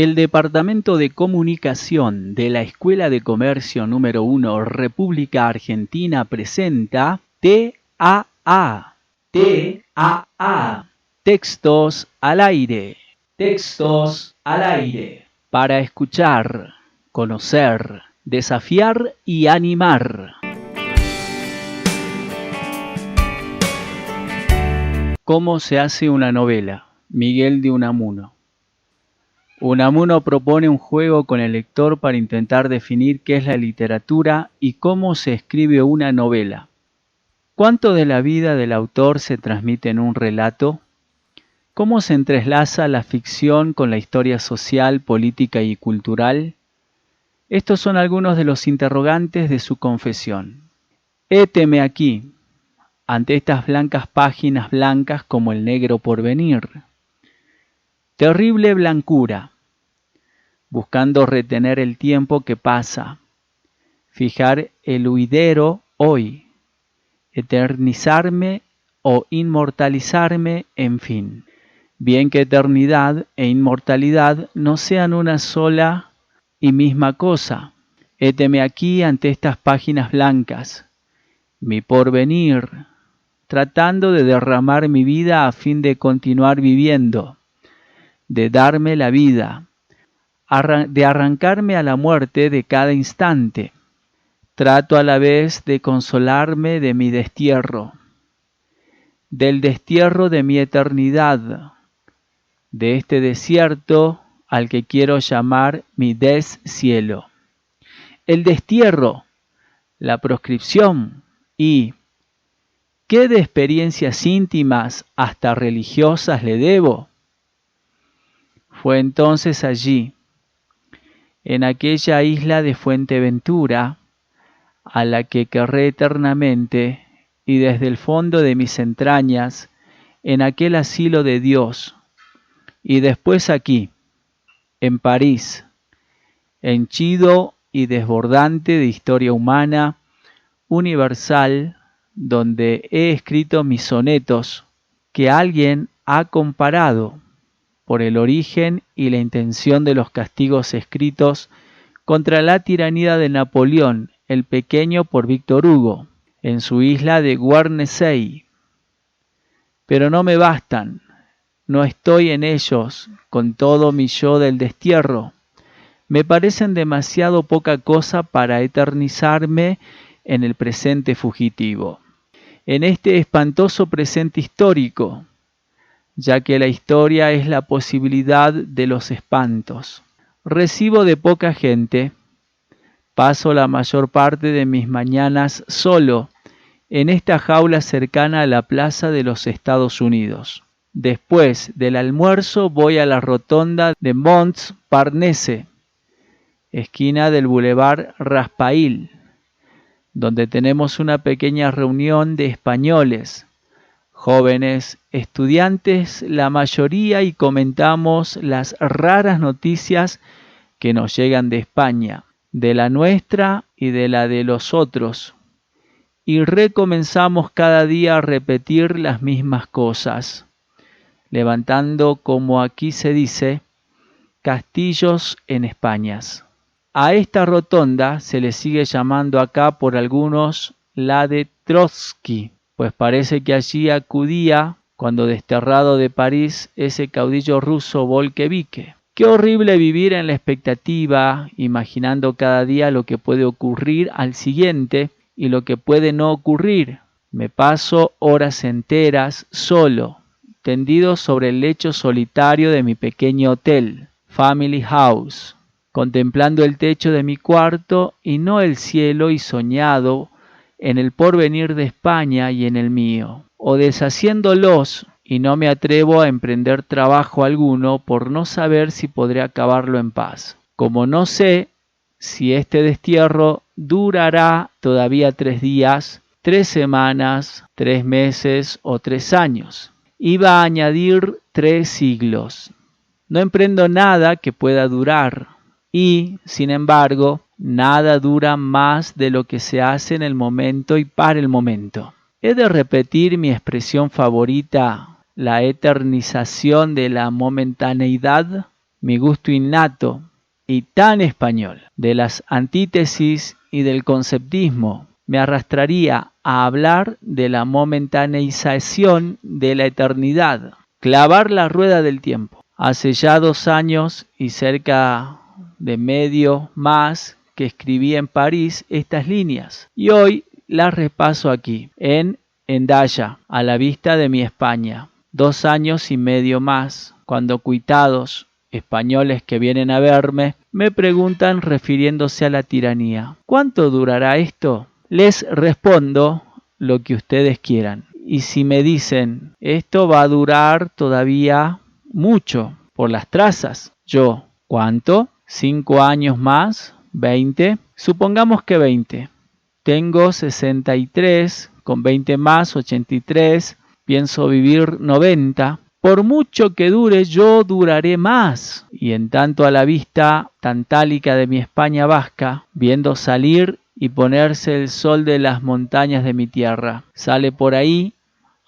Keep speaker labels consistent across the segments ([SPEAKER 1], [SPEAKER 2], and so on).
[SPEAKER 1] El Departamento de Comunicación de la Escuela de Comercio número 1 República Argentina presenta TAA. Textos al aire. Textos al aire. Para escuchar, conocer, desafiar y animar. ¿Cómo se hace una novela? Miguel de Unamuno. Unamuno propone un juego con el lector para intentar definir qué es la literatura y cómo se escribe una novela. ¿Cuánto de la vida del autor se transmite en un relato? ¿Cómo se entrelaza la ficción con la historia social, política y cultural? Estos son algunos de los interrogantes de su confesión. Héteme aquí, ante estas blancas páginas blancas como el negro porvenir. Terrible blancura, buscando retener el tiempo que pasa, fijar el huidero hoy, eternizarme o inmortalizarme, en fin. Bien que eternidad e inmortalidad no sean una sola y misma cosa. Héteme aquí ante estas páginas blancas, mi porvenir, tratando de derramar mi vida a fin de continuar viviendo, de darme la vida, de arrancarme a la muerte de cada instante. Trato a la vez de consolarme de mi destierro, del destierro de mi eternidad, de este desierto al que quiero llamar mi descielo. El destierro, la proscripción y ¿qué de experiencias íntimas hasta religiosas le debo? Fue entonces allí, en aquella isla de Fuenteventura, a la que querré eternamente, y desde el fondo de mis entrañas, en aquel asilo de Dios, y después aquí, en París, henchido y desbordante de historia humana, universal, donde he escrito mis sonetos, que alguien ha comparado, por el origen y la intención de los castigos escritos contra la tiranía de Napoleón el Pequeño por Víctor Hugo, en su isla de Guernesey. Pero no me bastan, no estoy en ellos con todo mi yo del destierro. Me parecen demasiado poca cosa para eternizarme en el presente fugitivo, en este espantoso presente histórico, ya que la historia es la posibilidad de los espantos. Recibo de poca gente, paso la mayor parte de mis mañanas solo en esta jaula cercana a la Plaza de los Estados Unidos. Después del almuerzo voy a la rotonda de Montparnasse, esquina del Boulevard Raspail, donde tenemos una pequeña reunión de españoles, jóvenes estudiantes la mayoría, y comentamos las raras noticias que nos llegan de España, de la nuestra y de la de los otros, y recomenzamos cada día a repetir las mismas cosas, levantando, como aquí se dice, castillos en Españas. A esta rotonda se le sigue llamando acá por algunos la de Trotsky, pues parece que allí acudía cuando desterrado de París ese caudillo ruso bolchevique. Qué horrible vivir en la expectativa, imaginando cada día lo que puede ocurrir al siguiente y lo que puede no ocurrir. Me paso horas enteras solo, tendido sobre el lecho solitario de mi pequeño hotel, Family House, contemplando el techo de mi cuarto y no el cielo, y soñado en el porvenir de España y en el mío, o deshaciéndolos, y no me atrevo a emprender trabajo alguno por no saber si podré acabarlo en paz. Como no sé si este destierro durará todavía 3 días, 3 semanas, 3 meses o 3 años. Iba a añadir 3 siglos. No emprendo nada que pueda durar y, sin embargo, nada dura más de lo que se hace en el momento y para el momento. He de repetir mi expresión favorita, la eternización de la momentaneidad. mi gusto innato y tan español de las antítesis y del conceptismo me arrastraría a hablar de la momentaneización de la eternidad, clavar la rueda del tiempo. Hace ya 2 años y cerca de medio más que escribí en París estas líneas y hoy las repaso aquí, en Hendaya, a la vista de mi España. 2 años y medio más, cuando cuitados españoles que vienen a verme me preguntan refiriéndose a la tiranía: ¿cuánto durará esto? Les respondo lo que ustedes quieran. Y si me dicen, esto va a durar todavía mucho por las trazas, yo, ¿cuánto? 5 años más, 20, supongamos que 20. Tengo 63, con 20 más, 83, pienso vivir 90. Por mucho que dure, yo duraré más. Y en tanto a la vista tantálica de mi España vasca, viendo salir y ponerse el sol de las montañas de mi tierra, sale por ahí,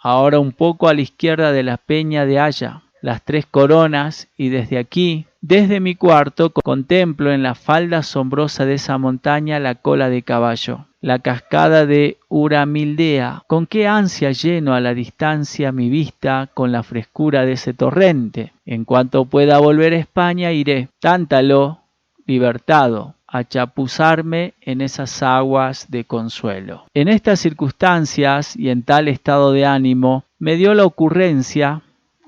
[SPEAKER 1] ahora un poco a la izquierda de la peña de Haya, las 3 coronas, y desde aquí, desde mi cuarto, contemplo en la falda asombrosa de esa montaña la cola de caballo, la cascada de Uramildea. Con qué ansia lleno a la distancia mi vista con la frescura de ese torrente. En cuanto pueda volver a España iré, tántalo, libertado, a chapuzarme en esas aguas de consuelo. En estas circunstancias y en tal estado de ánimo me dio la ocurrencia,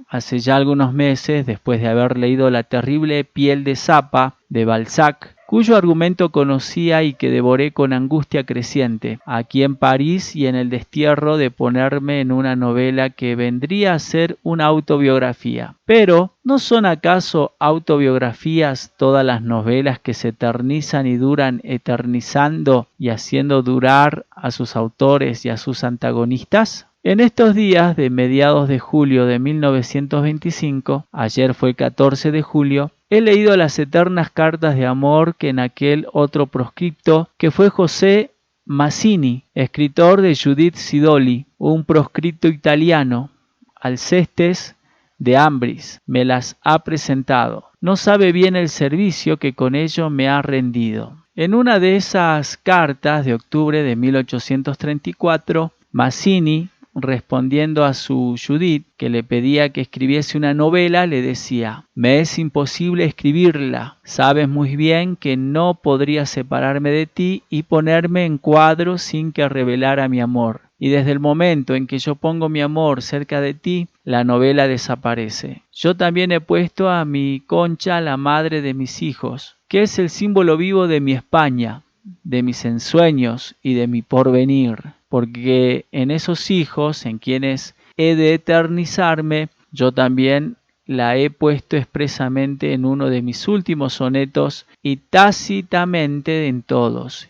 [SPEAKER 1] hace ya algunos meses, después de haber leído La terrible piel de Zapa de Balzac, cuyo argumento conocía y que devoré con angustia creciente, aquí en París y en el destierro de ponerme en una novela que vendría a ser una autobiografía. Pero, ¿no son acaso autobiografías todas las novelas que se eternizan y duran eternizando y haciendo durar a sus autores y a sus antagonistas? En estos días de mediados de julio de 1925, ayer fue el 14 de julio, he leído las eternas cartas de amor que en aquel otro proscripto, que fue José Mazzini, escritor de Judith Sidoli, un proscripto italiano, Alcestes de Ambris, me las ha presentado. No sabe bien el servicio que con ello me ha rendido. En una de esas cartas de octubre de 1834, Mazzini, respondiendo a su Judith, que le pedía que escribiese una novela, le decía: me es imposible escribirla, sabes muy bien que no podría separarme de ti y ponerme en cuadro sin que revelara mi amor. Y desde el momento en que yo pongo mi amor cerca de ti, la novela desaparece. Yo también he puesto a mi Concha, la madre de mis hijos, que es el símbolo vivo de mi España, de mis ensueños y de mi porvenir, porque en esos hijos en quienes he de eternizarme, yo también la he puesto expresamente en uno de mis últimos sonetos y tácitamente en todos,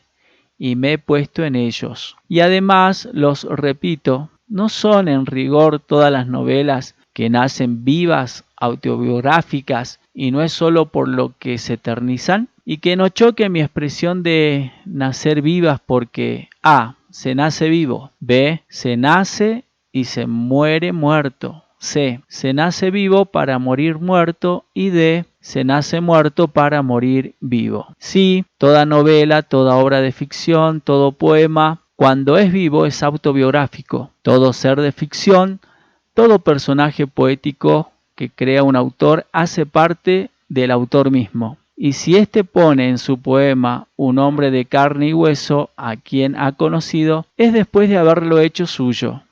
[SPEAKER 1] y me he puesto en ellos. Y además, los repito, no son en rigor todas las novelas que nacen vivas, autobiográficas, y no es solo por lo que se eternizan, y que no choque mi expresión de nacer vivas porque A, se nace vivo, B, se nace y se muere muerto, C, se nace vivo para morir muerto, y D, se nace muerto para morir vivo. Sí, toda novela, toda obra de ficción, todo poema, cuando es vivo es autobiográfico. Todo ser de ficción, todo personaje poético que crea un autor hace parte del autor mismo. Y si éste pone en su poema un hombre de carne y hueso a quien ha conocido, es después de haberlo hecho suyo,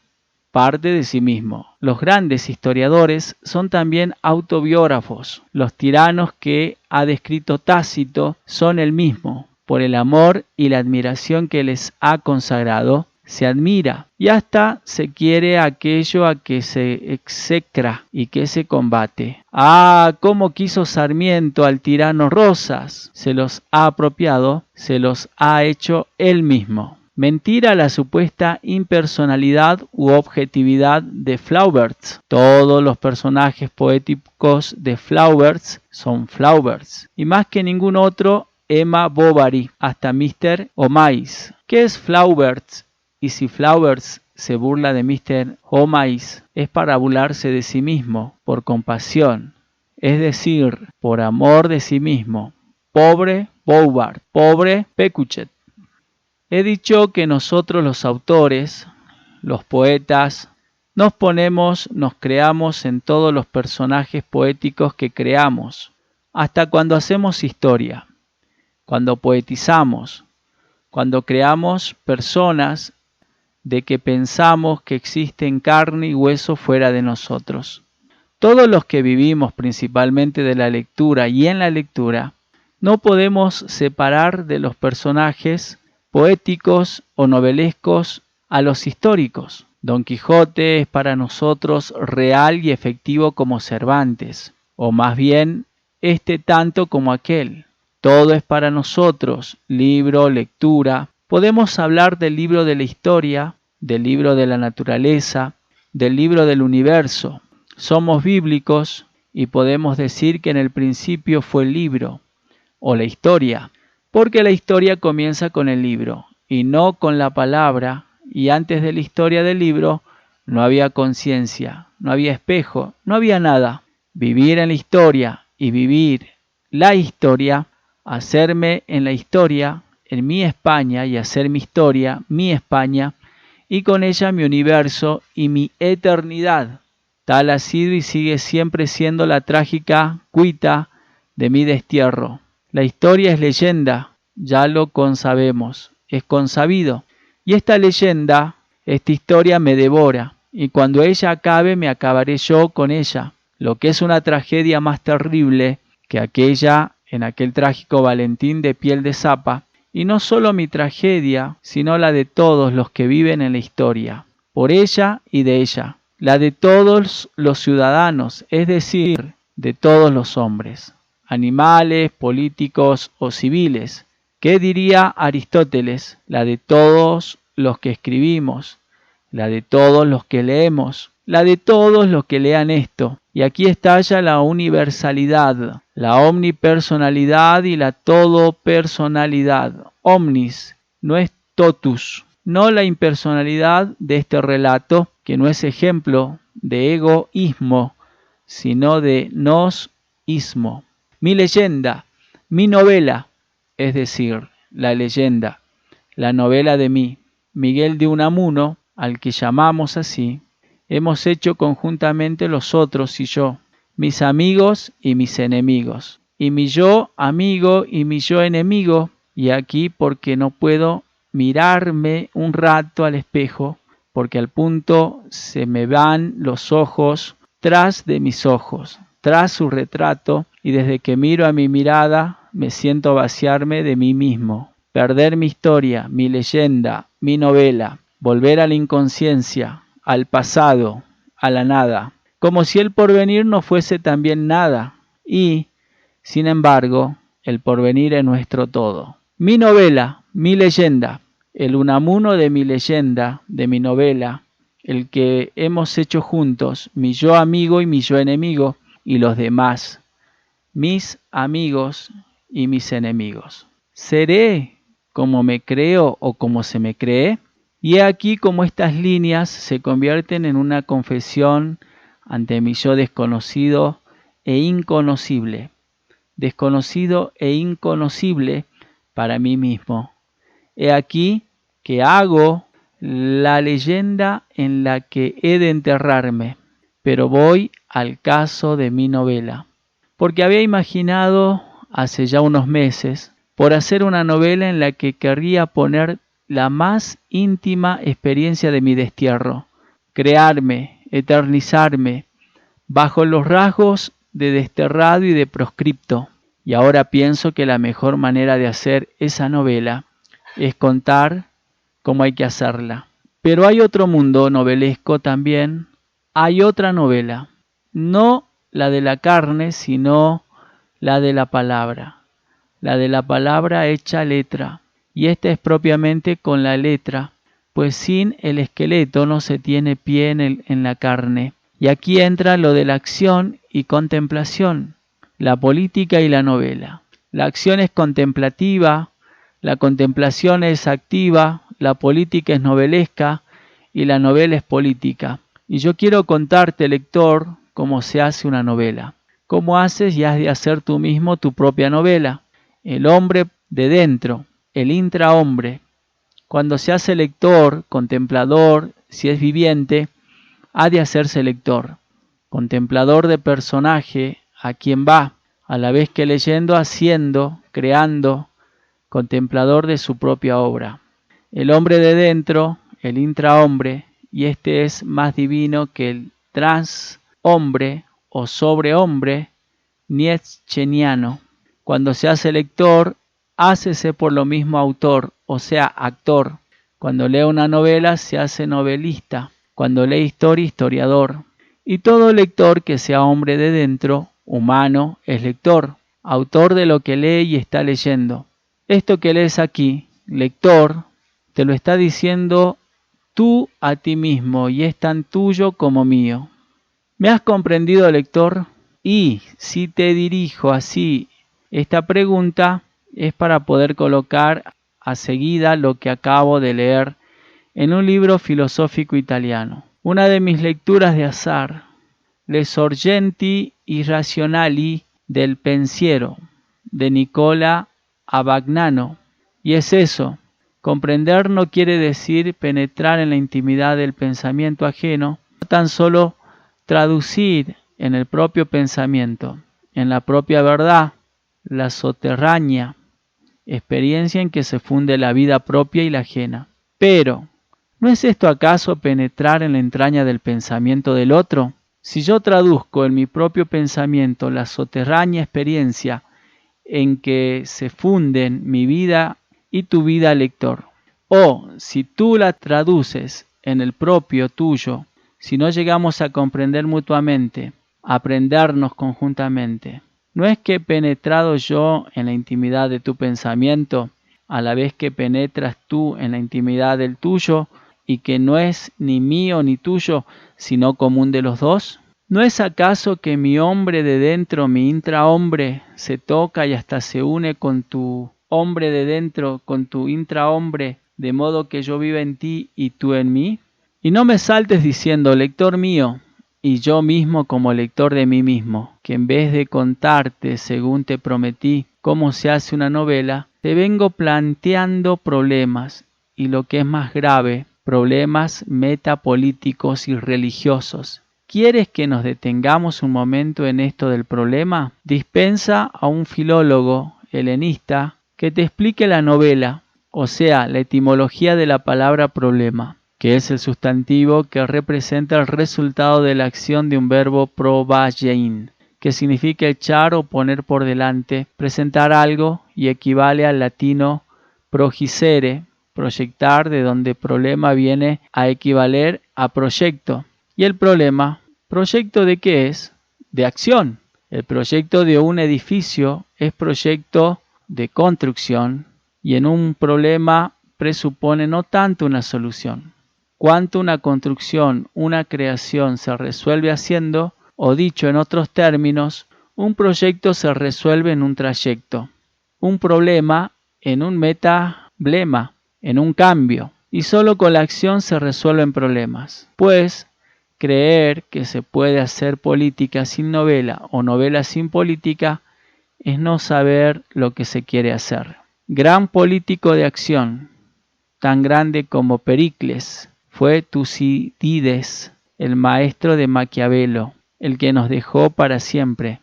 [SPEAKER 1] parte de sí mismo. Los grandes historiadores son también autobiógrafos. Los tiranos que ha descrito Tácito son el mismo. Por el amor y la admiración que les ha consagrado, se admira y hasta se quiere aquello a que se execra y que se combate. ¡Ah! Cómo quiso Sarmiento al tirano Rosas. Se los ha apropiado, se los ha hecho él mismo. Mentira la supuesta impersonalidad u objetividad de Flauberts. Todos los personajes poéticos de Flauberts son Flauberts. Y más que ningún otro, Emma Bovary, hasta Mr. O'Mais. ¿Qué es Flauberts? Y si Flauberts se burla de Mr. O'Mais, es para burlarse de sí mismo, por compasión. es decir, por amor de sí mismo. Pobre Bouvard, pobre Pécuchet. He dicho que nosotros los autores, los poetas, nos creamos en todos los personajes poéticos que creamos, hasta cuando hacemos historia, cuando poetizamos, cuando creamos personas de que pensamos que existen carne y hueso fuera de nosotros. Todos los que vivimos principalmente de la lectura y en la lectura, no podemos separar de los personajes poéticos o novelescos a los históricos. Don Quijote es para nosotros real y efectivo como Cervantes, o más bien, tanto como aquel. Todo es para nosotros, libro, lectura. Podemos hablar del libro de la historia, del libro de la naturaleza, del libro del universo. Somos bíblicos y podemos decir que en el principio fue el libro o la historia, porque la historia comienza con el libro y no con la palabra, y antes de la historia del libro no había conciencia, no había espejo, no había nada. Vivir en la historia y vivir la historia, hacerme en la historia, en mi España, y hacer mi historia, mi España, y con ella mi universo y mi eternidad. Tal ha sido y sigue siempre siendo la trágica cuita de mi destierro. La historia es leyenda, ya lo consabemos, es consabido. Y esta leyenda, esta historia me devora, y cuando ella acabe me acabaré yo con ella, lo que es una tragedia más terrible que aquella en aquel trágico Valentín de piel de zapa, y no solo mi tragedia, sino la de todos los que viven en la historia, por ella y de ella, la de todos los ciudadanos, es decir, de todos los hombres, animales, políticos o civiles. ¿Qué diría Aristóteles? La de todos los que escribimos, la de todos los que leemos, la de todos los que lean esto. Y aquí estalla la universalidad, la omnipersonalidad y la todopersonalidad. Omnis, no es totus, no la impersonalidad de este relato, que no es ejemplo de egoísmo, sino de nos-ismo. Mi leyenda, mi novela, es decir, la leyenda, la novela de mí, Miguel de Unamuno, al que llamamos así, hemos hecho conjuntamente los otros y yo, mis amigos y mis enemigos, y mi yo amigo y mi yo enemigo, y aquí porque no puedo mirarme un rato al espejo, porque al punto se me van los ojos tras de mis ojos, tras su retrato, y desde que miro a mi mirada me siento vaciarme de mí mismo, perder mi historia, mi leyenda, mi novela, volver a la inconsciencia, al pasado, a la nada, como si el porvenir no fuese también nada, y, sin embargo, el porvenir es nuestro todo. Mi novela, mi leyenda, el Unamuno de mi leyenda, de mi novela, el que hemos hecho juntos, mi yo amigo y mi yo enemigo, y los demás, mis amigos y mis enemigos. ¿Seré como me creo o como se me cree? Y he aquí como estas líneas se convierten en una confesión ante mi yo desconocido e inconocible. Desconocido e inconocible para mí mismo. He aquí que hago la leyenda en la que he de enterrarme, pero voy al caso de mi novela. Porque había imaginado hace ya unos meses por hacer una novela en la que querría poner la más íntima experiencia de mi destierro, crearme, eternizarme, bajo los rasgos de desterrado y de proscripto. Y ahora pienso que la mejor manera de hacer esa novela es contar cómo hay que hacerla. Pero hay otro mundo novelesco también, hay otra novela, no la de la carne, sino la de la palabra hecha letra. Y esta es propiamente con la letra, pues sin el esqueleto no se tiene pie en la carne. Y aquí entra lo de la acción y contemplación, la política y la novela. La acción es contemplativa, la contemplación es activa, la política es novelesca y la novela es política. Y yo quiero contarte, lector, cómo se hace una novela, ¿Cómo haces y has de hacer tú mismo tu propia novela? El hombre de dentro, el intrahombre. Cuando se hace lector, contemplador, si es viviente, ha de hacerse lector, contemplador de personaje, a quien va, a la vez que leyendo, haciendo, creando, contemplador de su propia obra. El hombre de dentro, el intrahombre, y este es más divino que el transhombre o sobrehombre nietzscheniano. Cuando se hace lector, hácese por lo mismo autor, o sea, actor. Cuando lee una novela, se hace novelista. Cuando lee historia, historiador. Y todo lector que sea hombre de dentro, humano, es lector, autor de lo que lee y está leyendo. Esto que lees aquí, lector, te lo está diciendo tú a ti mismo y es tan tuyo como mío. ¿Me has comprendido, lector? Y si te dirijo así esta pregunta, es para poder colocar a seguida lo que acabo de leer en un libro filosófico italiano. Una de mis lecturas de azar, Le sorgenti irrazionali del pensiero, de Nicola Abagnano. Y es eso, comprender no quiere decir penetrar en la intimidad del pensamiento ajeno, no tan solo traducir en el propio pensamiento, en la propia verdad, la soterránea experiencia en que se funde la vida propia y la ajena. Pero, ¿no es esto acaso penetrar en la entraña del pensamiento del otro? Si yo traduzco en mi propio pensamiento la soterránea experiencia en que se funden mi vida y tu vida, lector, o si tú la traduces en el propio tuyo, si no llegamos a comprender mutuamente, a aprendernos conjuntamente, ¿no es que he penetrado yo en la intimidad de tu pensamiento, a la vez que penetras tú en la intimidad del tuyo, y que no es ni mío ni tuyo, sino común de los dos? ¿No es acaso que mi hombre de dentro, mi intrahombre, se toca y hasta se une con tu hombre de dentro, con tu intrahombre, de modo que yo viva en ti y tú en mí? Y no me saltes diciendo, lector mío, y yo mismo como lector de mí mismo, que en vez de contarte, según te prometí, cómo se hace una novela, te vengo planteando problemas, y lo que es más grave, problemas metapolíticos y religiosos. ¿Quieres que nos detengamos un momento en esto del problema? Dispensa a un filólogo helenista que te explique la novela, o sea, la etimología de la palabra problema, que es el sustantivo que representa el resultado de la acción de un verbo probagein, que significa echar o poner por delante, presentar algo y equivale al latino progicere, proyectar, de donde problema viene a equivaler a proyecto. Y el problema, ¿proyecto de qué es? De acción. El proyecto de un edificio es proyecto de construcción y en un problema presupone no tanto una solución, cuanto una construcción, una creación se resuelve haciendo, o dicho en otros términos, un proyecto se resuelve en un trayecto, un problema en un metablema, en un cambio, y solo con la acción se resuelven problemas. Pues, creer que se puede hacer política sin novela o novela sin política es no saber lo que se quiere hacer. Gran político de acción, tan grande como Pericles, fue Tucídides, el maestro de Maquiavelo, el que nos dejó para siempre,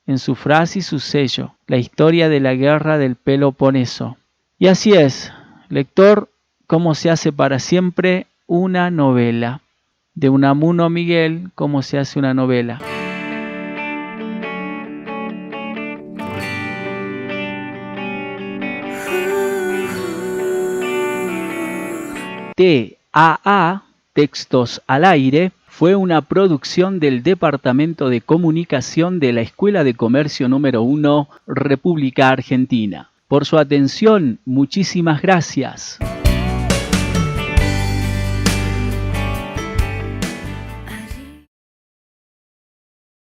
[SPEAKER 1] en su frase y su sello, la historia de la guerra del Peloponeso. Y así es, lector, cómo se hace para siempre una novela. De Unamuno Miguel, cómo se hace una novela. TAA, Textos al Aire, fue una producción del Departamento de Comunicación de la Escuela de Comercio número 1, República Argentina. Por su atención, muchísimas gracias.